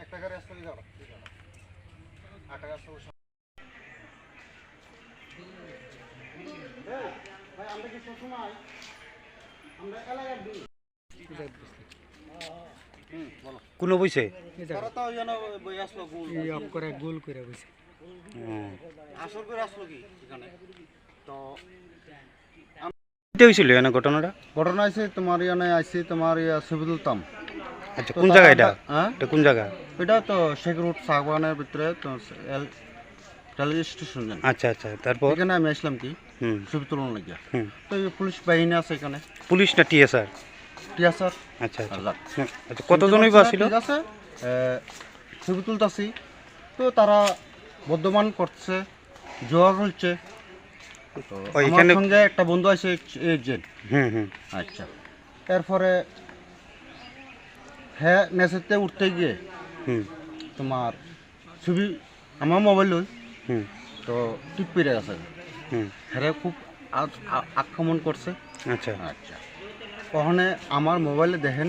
একটা গাড়ি আসতে যাও আটা গাছ ভাই আমরা কি সবসময় আমরা এলাকার দিই বলো কোনো বইছে তারা তো যেন বই আসলো গোল এই আপ করে গোল করে বসে আসল করে আসলো কি এখানে তো এটা হইছিল না ঘটনাটা ঘটনা আছে তোমার ইয়ানে আছে তোমার সুবিদুলতাম আচ্ছা কোন জায়গা এটা এটা কোন জায়গা এটা তো শেখরকোট সাগবানের ভিতরে তো রেলওয়ে স্টেশন আচ্ছা আচ্ছা তারপর এখানে আমি আসলাম কি ছবি তুলন লাগিয়া তো পুলিশ বাহিনী আছে এখানে পুলিশ না টিএসআর টিএসআর আচ্ছা আচ্ছা আচ্ছা কতজনই বা ছিল ঠিক আছে ছবি তুলতাছি তো তারা বর্ধমান করছে জোয়া হচ্ছে আমার সঙ্গে একটা বন্ধু আছে এজেন্ট আচ্ছা এরপরে হ্যাঁ নেচেতে উঠতে গিয়ে তোমার ছবি আমার মোবাইল তো টিপ পেরে গেছে হ্যাঁ খুব আক্রমণ করছে আচ্ছা আচ্ছা ওখানে আমার মোবাইলে দেখেন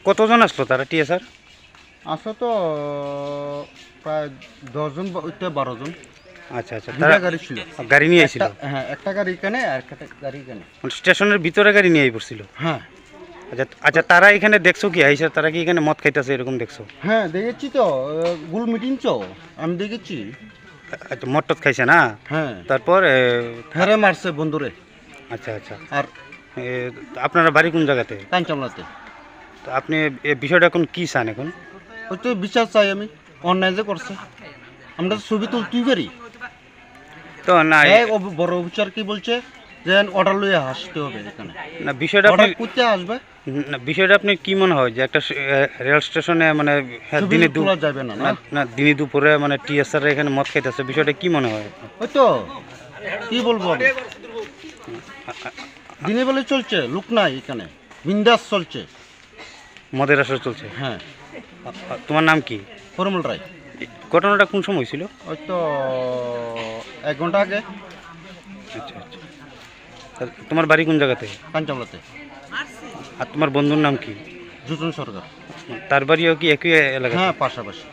কতজন আসলো তারা টিএসআর আসো তো প্রায় 10 জন 12 জন আচ্ছা আচ্ছা তারা গাড়ি ছিল গাড়ি নিয়ে আইছিল হ্যাঁ একটা গাড়ি এখানে আর একটা গাড়ি এখানে স্টেশনের ভিতরে গাড়ি নিয়ে পড়ছিল হ্যা আচ্ছা আচ্ছা তারা এখানে দেখছো কি আইসা তারা কি এখানে মদ খাইতেছে এরকম দেখছো হ্যাঁ দেখেছি তো গুল মিটিং তো আমি দেখেছি আচ্ছা মদ টদ খাইছে না হ্যাঁ তারপর ফেরে মারছে বন্ধুরে আচ্ছা আচ্ছা আর আপনারা বাড়ি কোন জায়গাতে কাঞ্চামলাতে তো আপনি এই বিষয়টা এখন কি চান এখন ওই তো বিচার চাই আমি অন্যায় যে করছে আমরা ছবি তুলতেই পারি তো না বড় বিচার কি বলছে যে অর্ডার লইয়া আসতে হবে এখানে না বিষয়টা অর্ডার করতে আসবে না বিষয়টা আপনি কি মনে হয় যে একটা রেল স্টেশনে মানে দিনে তোলা যাবে না না দিনে দুপুরে মানে টিএসআর এখানে মদ খাইতেছে বিষয়টা কি মনে হয় ওই তো কি বলবো আমি দিনে বেলা চলছে লোক নাই এখানে বিন্দাস চলছে মদের আসর চলছে হ্যাঁ তোমার নাম কি ফরমল রায় ঘটনাটা কোন সময় ছিল ওই তো 1 ঘন্টা আগে আচ্ছা আচ্ছা তোমার বাড়ি কোন জায়গাতে কাঞ্চামলাতে আর তোমার বন্ধুর নাম কি জুটন সরকার তার বাড়িও কি একই এলাকা হ্যাঁ পাশাপাশি